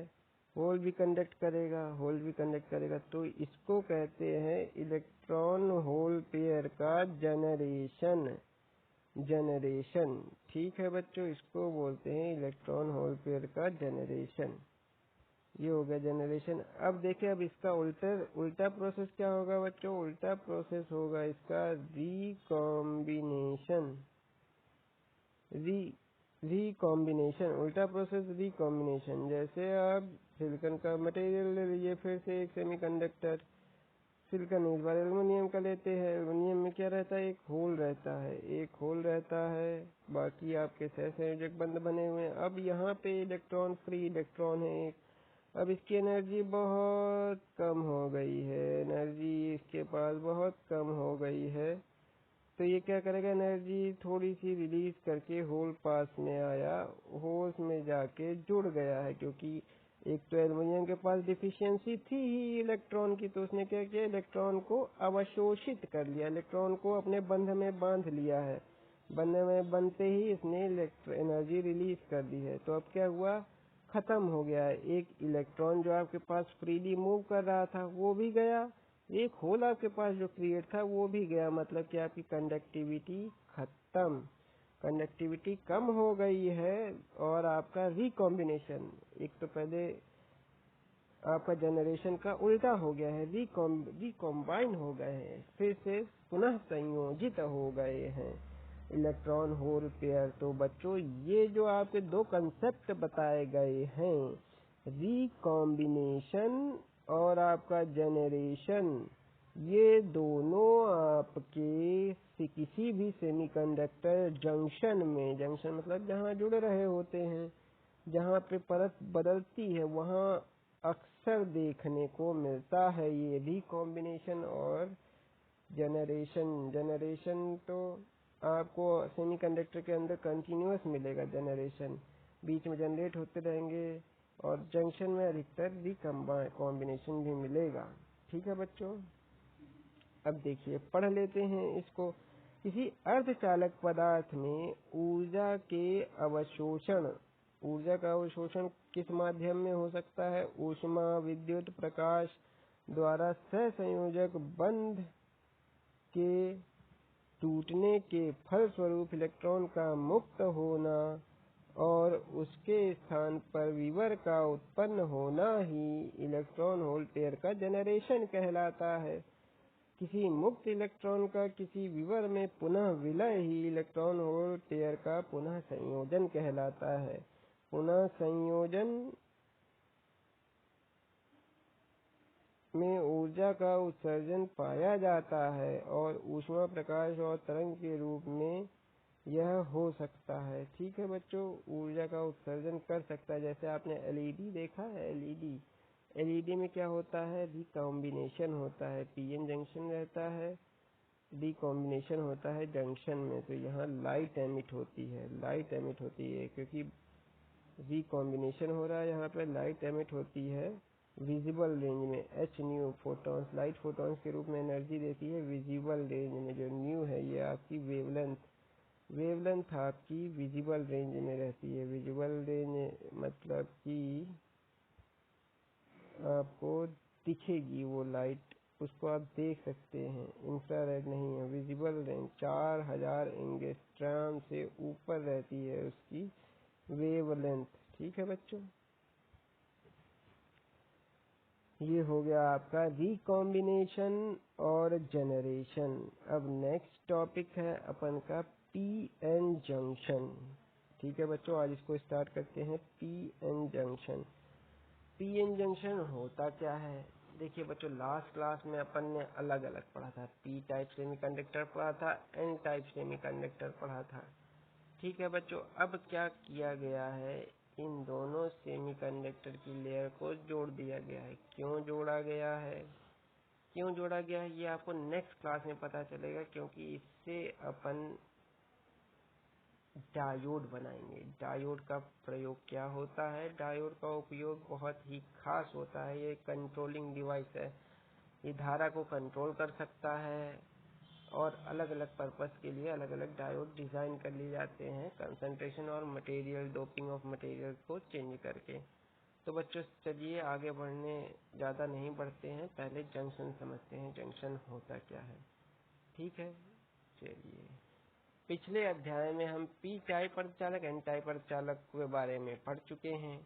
होल भी कंडक्ट करेगा। तो इसको कहते हैं इलेक्ट्रॉन होल पेयर का जनरेशन। ठीक है बच्चों, इसको बोलते हैं इलेक्ट्रॉन होल पेयर का जनरेशन। ये हो गया जनरेशन। अब देखिए, अब इसका उल्टा प्रोसेस क्या होगा बच्चों? उल्टा प्रोसेस होगा इसका रिकॉम्बिनेशन। री रिकॉम्बिनेशन, उल्टा प्रोसेस रिकॉम्बिनेशन। जैसे आप सिलिकॉन का मटेरियल ले लीजिए, फिर से एक सेमीकंडक्टर, सिलिकॉन इस बार एल्युमिनियम का लेते हैं। एल्युमिनियम में क्या रहता है? एक होल रहता है, बाकी आपके सहसंयोजक बंध बने हुए हैं। अब यहाँ पे इलेक्ट्रॉन, फ्री इलेक्ट्रॉन है एक। अब इसकी एनर्जी बहुत कम हो गई है, एनर्जी इसके पास बहुत कम हो गई है। तो ये क्या करेगा? एनर्जी थोड़ी सी रिलीज करके होल पास में आया, होल्स में जाके जुड़ गया है, क्योंकि एक तो एल्युमिनियम के पास डिफिशियंसी थी ही इलेक्ट्रॉन की, तो उसने क्या किया? इलेक्ट्रॉन को अवशोषित कर लिया, इलेक्ट्रॉन को अपने बंध में बांध लिया है। बंध में बनते ही इसने एनर्जी रिलीज कर दी है। तो अब क्या हुआ? खत्म हो गया है। एक इलेक्ट्रॉन जो आपके पास फ्रीली मूव कर रहा था वो भी गया, एक होल आपके पास जो क्रिएट था वो भी गया। मतलब कि आपकी कंडक्टिविटी खत्म, कंडक्टिविटी कम हो गई है। और आपका रिकॉम्बिनेशन, एक तो पहले आपका जनरेशन का उल्टा हो गया है, रिकॉम्बाइन हो गए हैं, फिर से पुनः संयोजित हो गए हैं इलेक्ट्रॉन होल पेयर। तो बच्चों, ये जो आपके दो कंसेप्ट बताए गए हैं, रिकॉम्बिनेशन और आपका जनरेशन, ये दोनों आपके किसी भी सेमीकंडक्टर जंक्शन में, जंक्शन मतलब जहाँ जुड़ रहे होते हैं, जहाँ पे परत बदलती है, वहाँ अक्सर देखने को मिलता है ये रिकॉम्बिनेशन और जनरेशन। जनरेशन तो आपको सेमीकंडक्टर के अंदर कंटिन्यूअस मिलेगा, जनरेशन बीच में जनरेट होते रहेंगे, और जंक्शन में अधिकतर रिकॉम्बिनेशन भी मिलेगा। ठीक है बच्चों, अब देखिए पढ़ लेते हैं इसको। किसी अर्धचालक पदार्थ में ऊर्जा के अवशोषण, ऊर्जा का अवशोषण किस माध्यम में हो सकता है? ऊष्मा, विद्युत, प्रकाश द्वारा सहसंयोजक बंध के टूटने के फलस्वरूप इलेक्ट्रॉन का मुक्त होना और उसके स्थान पर विवर का उत्पन्न होना ही इलेक्ट्रॉन होल पेयर का जनरेशन कहलाता है। किसी मुक्त इलेक्ट्रॉन का किसी विवर में पुनः विलय ही इलेक्ट्रॉन होल पेयर का पुनः संयोजन कहलाता है। पुनः संयोजन में ऊर्जा का उत्सर्जन पाया जाता है और ऊष्मा, प्रकाश और तरंग के रूप में यह हो सकता है। ठीक है बच्चों, ऊर्जा का उत्सर्जन कर सकता है। जैसे आपने एलईडी देखा है, एलईडी में क्या होता है? रिकॉम्बिनेशन होता है, पीएन जंक्शन रहता है, रिकॉम्बिनेशन होता है जंक्शन में। तो यहाँ लाइट एमिट होती है, क्योंकि रिकॉम्बिनेशन हो रहा है, यहाँ पे लाइट एमिट होती है विजिबल रेंज में। H new photons, light photons के रूप में एनर्जी देती है विजिबल रेंज में। जो न्यू है ये आपकी वेवलेंथ आपकी विजिबल रेंज में रहती है। विजिबल रेंज मतलब कि आपको दिखेगी वो लाइट, उसको आप देख सकते हैं, इंफ्रारेड नहीं है। विजिबल रेंज 4000 एंगस्ट्रॉम से ऊपर रहती है उसकी वेवलेंथ। ठीक है बच्चों, ये हो गया आपका रिकॉम्बिनेशन और जनरेशन। अब नेक्स्ट टॉपिक है अपन का पीएन जंक्शन। ठीक है बच्चों, आज इसको स्टार्ट करते हैं। पीएन जंक्शन, पीएन जंक्शन होता क्या है? देखिए बच्चों, लास्ट क्लास में अपन ने अलग अलग पढ़ा था। पी टाइप सेमीकंडक्टर पढ़ा था, एन टाइप सेमीकंडक्टर पढ़ा था। ठीक है बच्चों, अब क्या किया गया है? इन दोनों सेमीकंडक्टर की लेयर को जोड़ दिया गया है। क्यों जोड़ा गया है? ये आपको नेक्स्ट क्लास में पता चलेगा, क्योंकि इससे अपन डायोड बनाएंगे। डायोड का प्रयोग क्या होता है? डायोड का उपयोग बहुत ही खास होता है। ये कंट्रोलिंग डिवाइस है, ये धारा को कंट्रोल कर सकता है, और अलग अलग पर्पस के लिए अलग अलग डायोड डिजाइन कर लिए जाते हैं, कंसंट्रेशन और मटेरियल, डोपिंग ऑफ मटेरियल को चेंज करके। तो बच्चों चलिए आगे बढ़ने, ज्यादा नहीं बढ़ते हैं, पहले जंक्शन समझते हैं, जंक्शन होता क्या है। ठीक है, चलिए। पिछले अध्याय में हम पी टाइप अर्धचालक, एन टाइप अर्धचालक के बारे में पढ़ चुके हैं।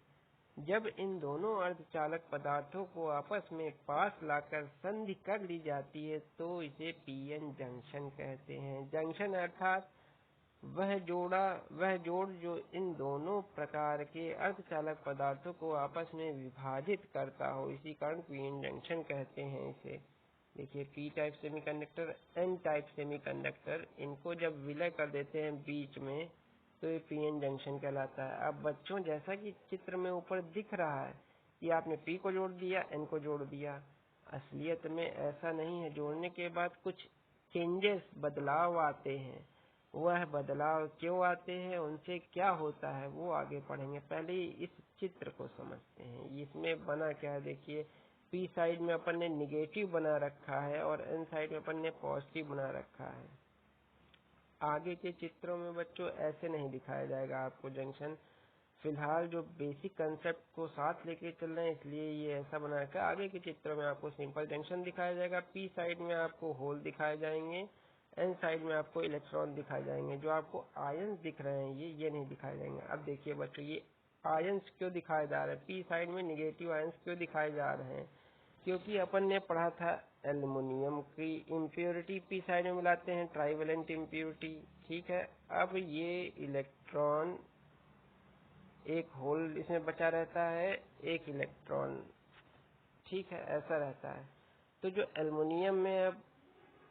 जब इन दोनों अर्धचालक पदार्थों को आपस में पास लाकर संधि कर ली जाती है तो इसे पीएन जंक्शन कहते हैं। जंक्शन अर्थात वह जोड़ जो इन दोनों प्रकार के अर्धचालक पदार्थों को आपस में विभाजित करता हो, इसी कारण पीएन जंक्शन कहते हैं इसे। देखिए, P type semiconductor, N type semiconductor, इनको जब विलय कर देते हैं बीच में तो ये पीएन जंक्शन कहलाता है। अब बच्चों, जैसा कि चित्र में ऊपर दिख रहा है कि आपने पी को जोड़ दिया, एन को जोड़ दिया, असलियत में ऐसा नहीं है। जोड़ने के बाद कुछ चेंजेस, बदलाव आते हैं। वह बदलाव क्यों आते हैं, उनसे क्या होता है, वो आगे पढ़ेंगे। पहले इस चित्र को समझते हैं। इसमें बना क्या है, देखिए, पी साइड में अपन ने निगेटिव बना रखा है और एन साइड में अपन ने पॉजिटिव बना रखा है। आगे के चित्रों में बच्चों ऐसे नहीं दिखाया जाएगा आपको जंक्शन। फिलहाल जो बेसिक कंसेप्ट को साथ लेके चल रहे हैं, इसलिए ये ऐसा बना रखा है। आगे के चित्रों में आपको सिंपल जंक्शन दिखाया जाएगा। पी साइड में आपको होल दिखाए जाएंगे, एन साइड में आपको इलेक्ट्रॉन दिखाए जाएंगे। जो आपको आयंस दिख रहे हैं ये नहीं दिखाए जाएंगे। अब देखिए बच्चों, ये आयंस क्यों दिखाए जा रहे हैं, पी साइड में निगेटिव आयंस क्यों दिखाए जा रहे हैं, क्योंकि अपन ने पढ़ा था एल्युमिनियम की इम्प्योरिटी पी साइड में मिलाते हैं, ट्राइवेलेंट इम्प्योरिटी। ठीक है, अब ये इलेक्ट्रॉन, एक होल इसमें बचा रहता है, एक इलेक्ट्रॉन, ठीक है, ऐसा रहता है। तो जो एल्युमिनियम में अब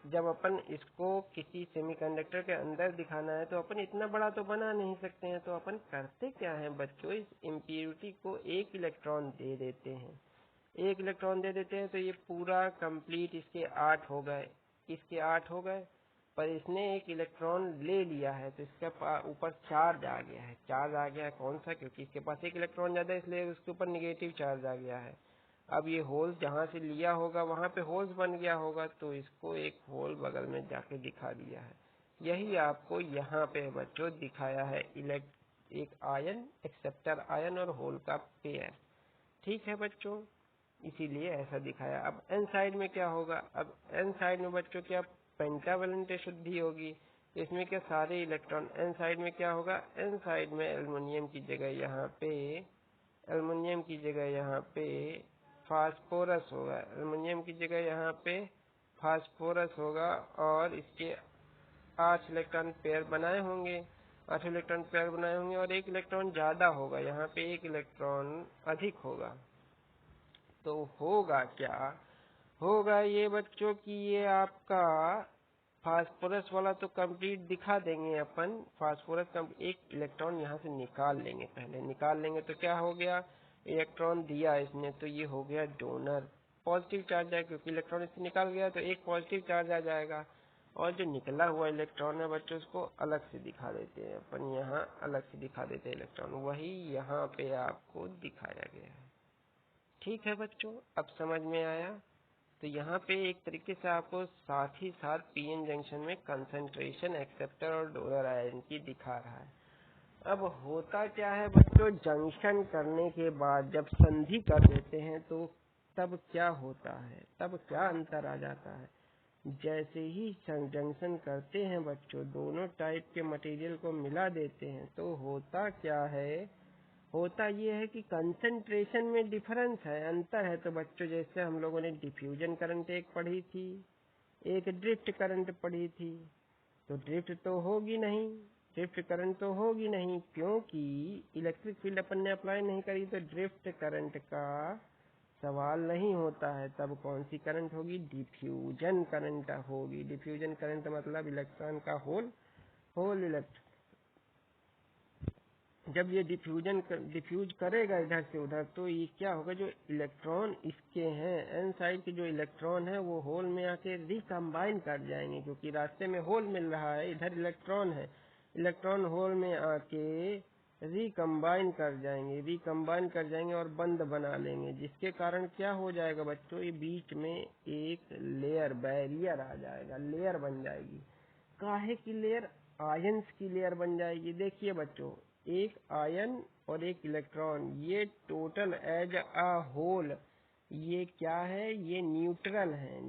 जब अपन इसको किसी सेमीकंडक्टर के अंदर दिखाना है तो अपन इतना बड़ा तो बना नहीं सकते हैं। तो अपन करते क्या है बच्चों, इस इम्प्योरिटी को एक इलेक्ट्रॉन दे देते हैं। एक इलेक्ट्रॉन दे देते हैं तो ये पूरा कंप्लीट, इसके 8 हो गए, इसके 8 हो गए, पर इसने एक इलेक्ट्रॉन ले लिया है तो इसके ऊपर चार्ज आ गया है। चार्ज आ गया है कौन सा, क्योंकि इसके पास एक इलेक्ट्रॉन ज्यादा है, इसलिए उसके ऊपर निगेटिव चार्ज आ गया है। अब ये होल जहां से लिया होगा वहां पे होल्स बन गया होगा, तो इसको एक होल बगल में जाके दिखा दिया है। यही आपको यहाँ पे बच्चों दिखाया है, एक आयन, एक्सेप्टर आयन और होल का पेयर। ठीक है बच्चों, इसीलिए ऐसा दिखाया। अब एन साइड में क्या होगा, अब एन साइड में बच्चों क्या पेंटावेलेंट शुद्धि होगी, इसमें क्या सारे इलेक्ट्रॉन, एन साइड में क्या होगा, एन साइड में एल्युमिनियम की जगह यहाँ पे, एल्युमिनियम की जगह यहाँ पे फास्फोरस होगा, एल्युमिनियम की जगह यहाँ पे फास्फोरस होगा, और इसके 8 इलेक्ट्रॉन पेयर बनाए होंगे, 8 इलेक्ट्रॉन पेयर बनाए होंगे, और एक इलेक्ट्रॉन ज्यादा होगा, यहाँ पे एक इलेक्ट्रॉन अधिक होगा। तो होगा क्या, होगा ये बच्चों की, ये आपका फास्फोरस वाला तो कंप्लीट दिखा देंगे अपन। फास्फोरस का एक इलेक्ट्रॉन यहाँ से निकाल लेंगे, पहले निकाल लेंगे तो क्या हो गया, इलेक्ट्रॉन दिया इसने तो ये हो गया डोनर, पॉजिटिव चार्ज है, क्योंकि इलेक्ट्रॉन इससे निकाल गया तो एक पॉजिटिव चार्ज आ जाएगा। और जो निकला हुआ इलेक्ट्रॉन है बच्चों, उसको अलग से दिखा देते हैं अपन, यहाँ अलग से दिखा देते हैं इलेक्ट्रॉन, वही यहाँ पे आपको दिखाया गया है। ठीक है बच्चों, अब समझ में आया। तो यहाँ पे एक तरीके से आपको साथ ही साथ पीएन जंक्शन में कंसंट्रेशन एक्सेप्टर और डोनर आयन की दिखा रहा है। अब होता क्या है बच्चों, जंक्शन करने के बाद जब संधि कर देते हैं तो तब क्या होता है, तब क्या अंतर आ जाता है। जैसे ही जंक्शन करते हैं बच्चों, दोनों टाइप के मटेरियल को मिला देते हैं तो होता क्या है, होता ये है कि कंसंट्रेशन में डिफरेंस है, अंतर है। तो बच्चों, जैसे हम लोगों ने डिफ्यूजन करंट एक पढ़ी थी, एक ड्रिफ्ट करंट पढ़ी थी, तो ड्रिफ्ट तो होगी नहीं, ड्रिफ्ट करंट तो होगी नहीं, क्योंकि इलेक्ट्रिक फील्ड अपन ने अप्लाई नहीं करी, तो ड्रिफ्ट करंट का सवाल नहीं होता है। तब कौन सी करंट होगी, डिफ्यूजन करंट होगी। डिफ्यूजन करंट मतलब इलेक्ट्रॉन का होल इलेक्ट्रॉन जब ये डिफ्यूज करेगा इधर से उधर, तो ये क्या होगा, जो इलेक्ट्रॉन इसके हैं एन साइड के जो इलेक्ट्रॉन है वो होल में आके रिकम्बाइन कर जाएंगे, क्योंकि रास्ते में होल मिल रहा है, इधर इलेक्ट्रॉन है, इलेक्ट्रॉन होल में आके रिकम्बाइन कर जाएंगे और बंद बना लेंगे, जिसके कारण क्या हो जाएगा बच्चों, ये बीच में एक लेयर, बैरियर आ जाएगा, लेयर बन जाएगी। काहे की लेयर, आयंस की लेयर बन जाएगी। देखिए बच्चों, एक आयन और एक इलेक्ट्रॉन, ये टोटल एज अ होल, ये क्या है, ये न्यूट्रल है,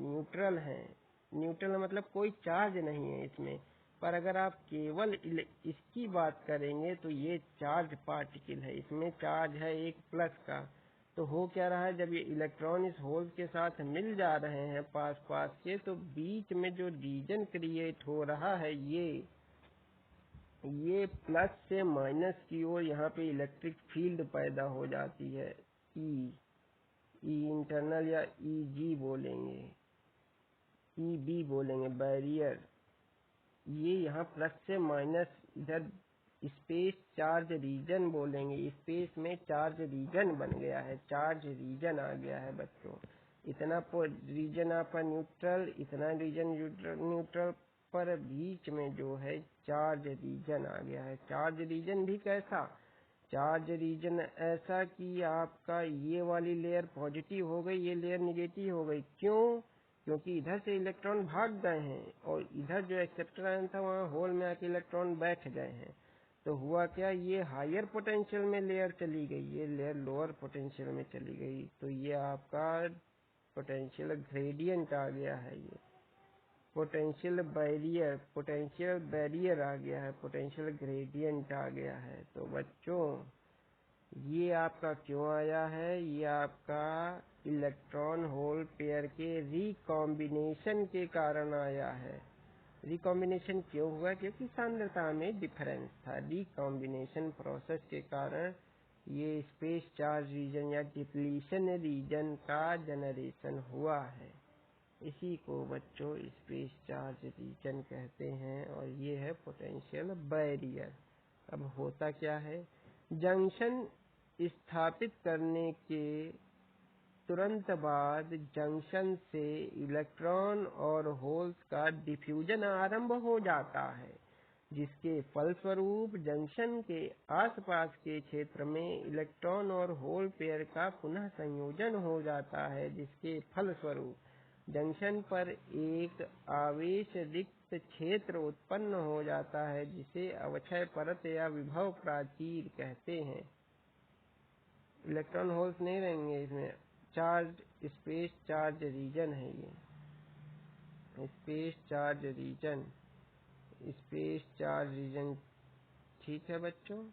न्यूट्रल मतलब कोई चार्ज नहीं है इसमें, पर अगर आप केवल इसकी बात करेंगे तो ये चार्ज पार्टिकल है, इसमें चार्ज है एक प्लस का। तो हो क्या रहा है, जब ये इलेक्ट्रॉन इस होल के साथ मिल जा रहे हैं पास पास के, तो बीच में जो रीजन क्रिएट हो रहा है ये प्लस से माइनस की ओर यहाँ पे इलेक्ट्रिक फील्ड पैदा हो जाती है। ई इंटरनल या ई जी बोलेंगे, ई बी बोलेंगे, बैरियर। ये यहाँ प्लस से माइनस, इधर स्पेस चार्ज रीजन बोलेंगे, स्पेस में चार्ज रीजन बन गया है, चार्ज रीजन आ गया है बच्चों। इतना रीजन आपका न्यूट्रल, इतना रीजन न्यूट्रल, पर बीच में जो है चार्ज रीजन आ गया है। चार्ज रीजन भी कैसा, चार्ज रीजन ऐसा कि आपका ये वाली लेयर पॉजिटिव हो गई, ये लेयर निगेटिव हो गई। क्यों? क्योंकि इधर से इलेक्ट्रॉन भाग गए हैं और इधर जो एक्सेप्टर आयन था वहाँ होल में आके इलेक्ट्रॉन बैठ गए हैं। तो हुआ क्या, ये हायर पोटेंशियल में लेयर चली गई, ये लेयर लोअर पोटेंशियल में चली गई। तो ये आपका पोटेंशियल ग्रेडियंट आ गया है, ये पोटेंशियल बैरियर आ गया है, पोटेंशियल ग्रेडियंट आ गया है। तो बच्चों ये आपका क्यों आया है, ये आपका इलेक्ट्रॉन होल पेयर के रिकॉम्बिनेशन के कारण आया है। रिकॉम्बिनेशन क्यों हुआ? क्योंकि सांद्रता में डिफरेंस था। रिकॉम्बिनेशन प्रोसेस के कारण ये स्पेस चार्ज रीजन या डिप्लीशन रीजन का जनरेशन हुआ है। इसी को बच्चों स्पेस चार्ज रीजन कहते हैं, और ये है पोटेंशियल बैरियर। अब होता क्या है, जंक्शन स्थापित करने के तुरंत बाद जंक्शन से इलेक्ट्रॉन और होल्स का डिफ्यूजन आरंभ हो जाता है, जिसके फलस्वरूप जंक्शन के आसपास के क्षेत्र में इलेक्ट्रॉन और होल पेयर का पुनः संयोजन हो जाता है, जिसके फलस्वरूप जंक्शन पर एक आवेश रिक्त क्षेत्र उत्पन्न हो जाता है, जिसे अवक्षय परत या विभव प्राचीर कहते हैं। इलेक्ट्रॉन होल्स नहीं रहेंगे इसमें, चार्ज स्पेस चार्ज रीजन है, ये space charge region, space charge region. ठीक है बच्चों,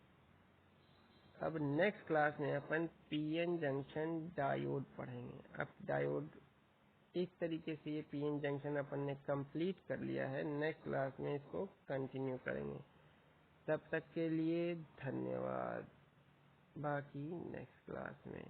अब नेक्स्ट क्लास में अपन पीएन जंक्शन डायोड पढ़ेंगे। अब डायोड इस तरीके से, ये पीएन जंक्शन अपन ने कंप्लीट कर लिया है। नेक्स्ट क्लास में इसको कंटिन्यू करेंगे। तब तक के लिए धन्यवाद, बाकी नेक्स्ट क्लास में।